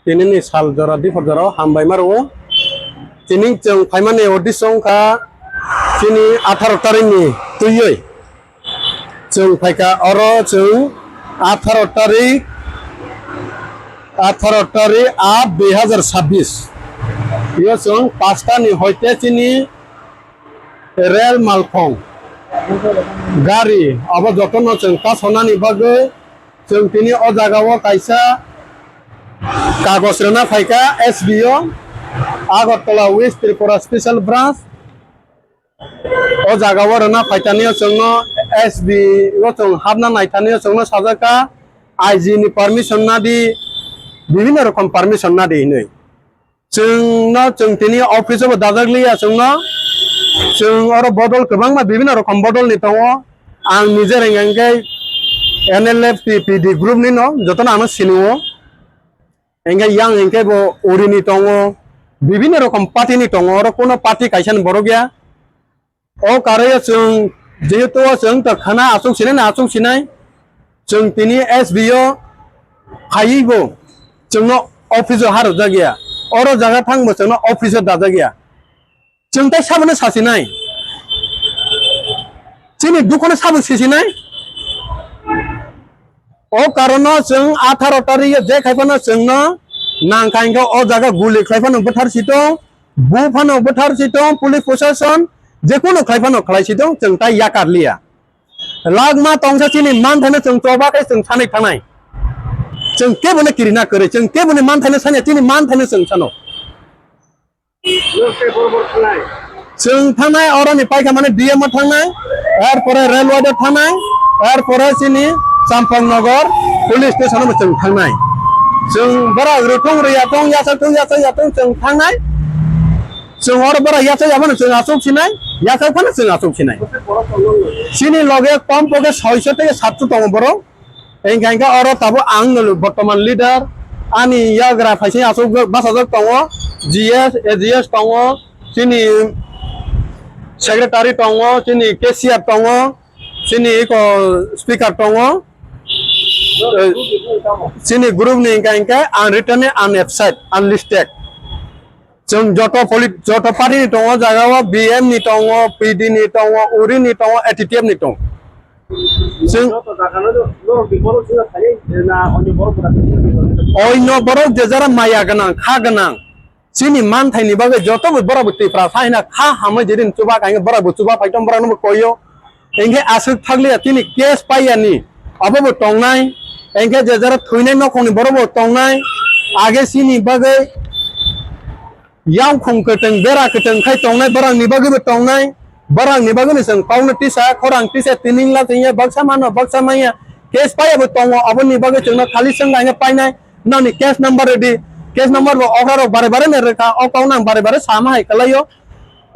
Tinini sal jora di jora hambai maru. Tining jeng paimane audition ka tini 18 tarik ni tuyoi. Jeng paika oro jeng 18 tarik 2026. Iyo jeng pasta ni hoite tini rel malpong. Gari abo jotono jeng pas honani bagai jeng tini o jagawo kaisa kagos rena paika SBO Agartala West Tripura Special Branch o jagawo rena paitaniyo jengno SB gotong habna naitaniyo jengno sajaka IG ni permission na di বিভিন্ন রকম permission না দেই नै जोंना जों तिनि अफिसाव दाजाग्लिया जोंना जों आरो बदल गोबां मा বিভিন্ন রকম बदल नि दङ आं निजे रेंगांगै NLF PD ग्रुप नि न जतन आं सिनियो एंगाय यां एंगाय बो ओरिनि दङ বিভিন্ন রকম पार्टी नि दङ आरो कोनो पार्टी कायसान बर' गया ओ कारे जों जेहेतु जों त खाना आसुं सिनाय ना आसुं सिनाय जों तिनि SBO हायिबो जोंनो अफिसाव हार जागिया अरो जागा थांबो जोंनो अफिसाव दाजा गया जों ताय साबनो सासिनाय जोंनि दुखनो साबो सिसिनाय ओ कारण जों 18 तारिख जे खायफानो जोंनो नांखायखौ अ जागा गुलि खायफानो बोथारसितो बुफानो बोथारसितो पुलिस प्रशासन जेखुनु खायफानो खालायसितो जों ताय याकारलिया लागमा तंसासिनि मान थानो जों तबाखै जों सानै थानाय जों केबोनो किरिना करे जों केबोनो मान थानो साने तिनि मान थानो जों सानो जों थानाय अरानि पाइका माने डीएम थांनाय आर परे रेलवे थानाय आर परे सिनि चामपंनगर पुलिस स्टेशन जों थांनाय जों बरा रुथुं रियाथं याथं जों थांनाय जों और बरा याथं याबनो जों आसुं सिनाय याथं फानो जों आसुं सिनाय सिनि लगे कम पके 600 থেকে 700 दङ बरो एंगांगा और ताबो आं बर्तमान लीडर आनी याग्रा फाइसे आसो बासाजक दङ जीएस एजीएस दङ सिनि सेक्रेटारि दङ सिनि केसिआर दङ सिनि को स्पीकार दङ सिनि ग्रुप नि एंगांगा आं रिटर्न अनएप्साइड अनलिस्टेड जों जत पार्टी नि दङ जागावा बीएम नि दङ पीडी नि दङ उरि नि दङ एटीटीएफ नि दङ अन्य बरफ जेजारा माया गनां खा गनां सिनि मान थाइनि बागै जत बराबो दैफ्रा फाइना खा हामै जेदिन चुबा गाय बराबो चुबा फाइटम बरानो कयो एंगे आसुक थागलिया तिनि केस पाइयानि अबो टंनाय एंगे जेजारा थुइनाय नखनि बराबो टंनाय आगे सिनि बागै याव खंकटों बेरा कटों खाय टंनाय बरांनि बागैबो टंनाय barang ni bagus nih kau nanti saya korang tisa tining lah tinya baksa mana baksa maya case payah betul abang ni bagus cuma kali sengganya payah nah ni case number lo orang bare-bare mereka kau nang bare-bare sama hai kalau yo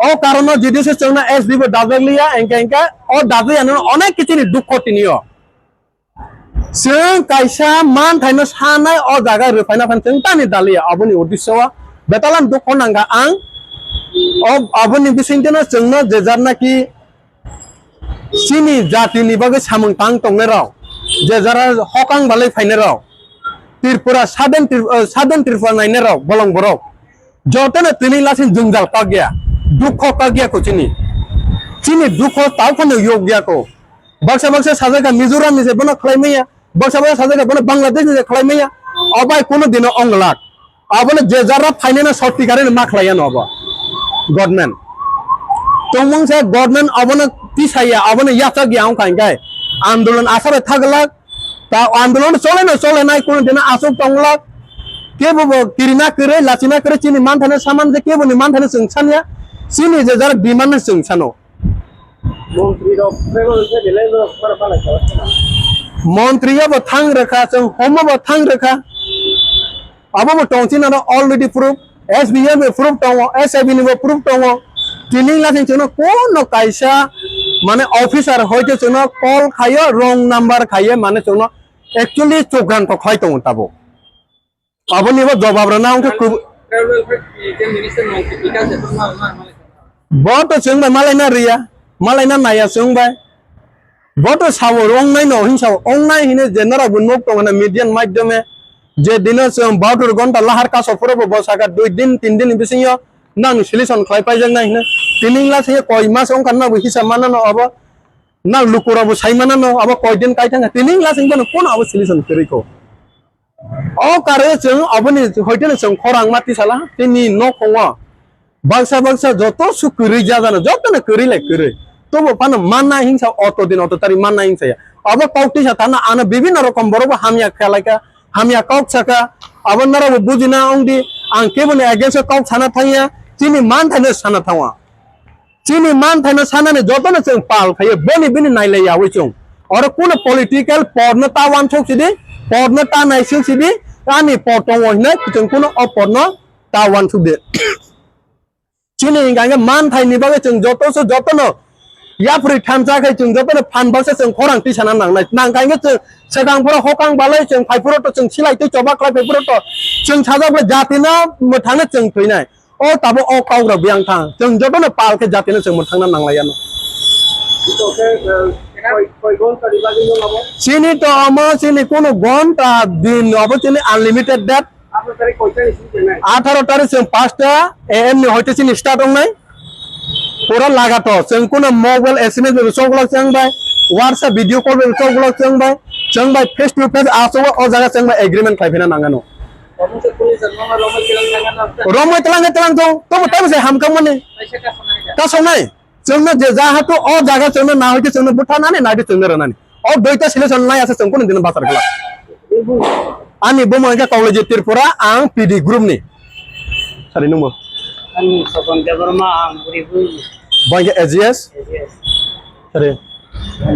karena jadi sesuatu SB berdaging liya engkau daging anu onek kecil ni duk kotin yo seng kaisa man thayno sanai jaga refaina fan seng tani dalia abang ni odiswa betalan duk konang ga ang aboni bisingtena जोंनो जेजारनाखि सिनि जातिनि बागै सामंतां तंने राव जेजारा हकां बालै फाइने राव त्रिपुरा सादेन त्रिपुरा नाइने राव बलं बरव जतने तिनि लासिन जुंजाल का गया दुख का गया को चिनि दुख तावखनो योग गया को बक्सा साजागा मिजोराम नि बनो खलाइमैया बक्सा साजागा बनो बांग्लादेश नि खलाइमैया अबाय कोनो दिनो अंगलाक अबने जेजारा फाइनेना सटिकारे मा खलाया न अब गवर्नमेंट तोमंग से गवर्नमेंट अबने तिसाया अबने याचा गयाव कांगाय आंदोलन आसारे थागलाक ता आंदोलन चले नाय कोन दिना आसुक तंगलाक केबो किरिना करे लाचिना करे चिनि मान थाने सामान जे केबो नि मान थाने जोंसानिया सिनि जे जार डिमान्ड जोंसानो मंत्रीयाबो थांग रेखा जों हमबो थांग रेखा अबो टंसिना अलरेडी प्रूफ SBM प्रूफ दङ SIB नि प्रूफ दङ तिनि लासिन जोंनो कोनो कायसा माने ऑफिसर होयतो जोंनो कॉल खायो रंग नंबर खायो माने जोंनो एक्चुअली चोगान तो खाय दङ ताबो अबनिबो जवाब रना अंक बहुत जोंबाय मालायना रिया मालायना नाया जोंबाय बहुत सावो रंनाय न हिंसाव अंनाय हिने जेनरा बुनमुक दङ ना मीडिया माध्यमे যে দিনে जों 72 ঘন্টা লাহার কাজ ফরব বসাকা 2 দিন 3 দিন বিসিও নাং সলিউশন খাইপাই जों नायनो তিনিং লাসে কয় মাস অংকান না হিসাব মানানো আবা না লুকুরাবো সাইমানানো আবা কয় দিন কাই থাঙ্গা তিনিং লাসে কোন আবা সলিউশন করিকো অ কারে जों আবনি হইতেনে जों খরাং মাটি সালা তিনি ন খওয়া বাংসা যত সুকুরি জাগানো যত না করিলে করে তবু পানো মাননা হিংসা অত দিন অত তারি মাননা হিংসা আবা কাউটি সাথে না আনা বিভিন্ন রকম বড় হামিয়া খেলাইকা হামিয়া কাউক সাকা আবার নারা বুঝিনা অংদি আং কেবল এগেন্সট কাউক সানা থাইয়া চিনি মান থাইনে সানা থাওয়া চিনি মান থাইনে সানানে যতনে जों পাল খাইয়ে বনি বিনি নাইলাই আওই जों আর কোন পলিটিক্যাল পর্ন তাওয়ান ছক সিদি পর্ন তা নাইসিং সিদি আনি পটং ওইনে जों কোন অপর্ন তাওয়ান ছুদে চিনি গাঙ্গে মান থাইনি বাগে जों যতন याफ्रि थामजाखै जों जतने फानबासो जों खरां टिसाना नांनाय नांगायनो जों सेगांफोरा हकां बालाय जों फाइफोराथ जों सिलायते चबाख्लाय फाइफोराथ जों साजाब्ला जातिना मोथांनो जों फैनाय अ ताबो अ कावग्रा बियां थां जों जतने पालके जातिनो जों मोथांना नांलायानो सिनि तो अमा सिनि कोनो घंटा दिन अब सिनि अनलिमिटेड डेट 18 तारिख जों 5टा AM नि हयतो सिनि स्टार्ट होनाय पूरा लगातो जों कोनो मोबाइल एसएमएस बे सोगला जों बाय WhatsApp वीडियो कॉल बे सोगला जों बाय फेस टू फेस आसो अ जागा जों बाय एग्रीमेंट खाइफिना नांगानो रोमै तलांग तो बताबो से हमका माने ता संनाय जोंनो जे जाहातो अ जागा जोंनो ना होइते जोंनो बुथानानै नायदो जोंनो रानानै अ दुइटा सिलेक्शन नाय आसे जों कोनो दिन बाजार गला आंनि बमोनगा कॉलेज त्रिपुरा आं पीडी ग्रुप नि सारि number Kan Sokong Jabarma ang beribu. Banyak AGS? Sorry. Kan